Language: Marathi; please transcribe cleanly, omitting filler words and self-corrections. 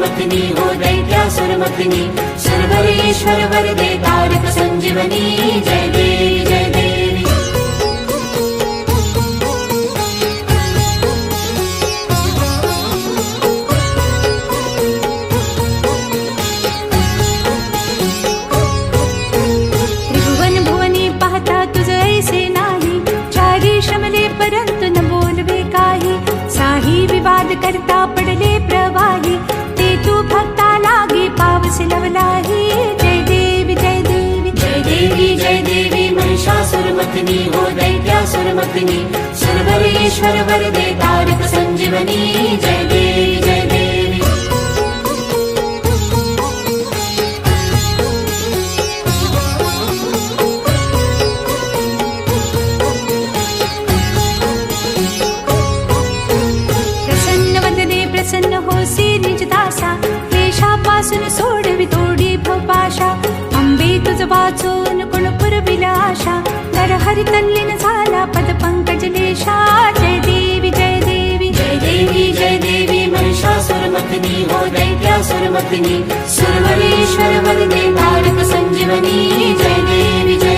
दैत्यासुरमर्दिनी हो दैत्यासुरमर्दिनी सर्वरेश्वर वरदे तारक संजीवनी जय देवी जय देवी। त्रिभुवन भुवनी पाहता तुझ ऐसे नाही चारी श्रमले परंतु न बोलवे काही साही विवाद करता पडले प्रवाही ते तू भक्ता लागे पावस लवलाही जय देवी जय देवी जय देवी जय देवी महिषासुरमर्दिनी हो दैत्यासुरमर्दिनी सर्वरेश्वर वरदे तारक संजीवनी जय देवी जय देवी। प्रसन्न वदने प्रसन्न होसी निज दासा क्लेशापासून सोडवी तोडी भवपाशा अंबे तुझ वाचून कोण पुरविला आशा नरहरी तल्लीन झाला पद पंकज लेशा जय देवी जय देवी जय देवी जय देवी महिषासुरमर्दिनी हो दैत्यासुरमर्दिनी सर्वरेश्वर वरदे तारक संजीवनी जय देवी जय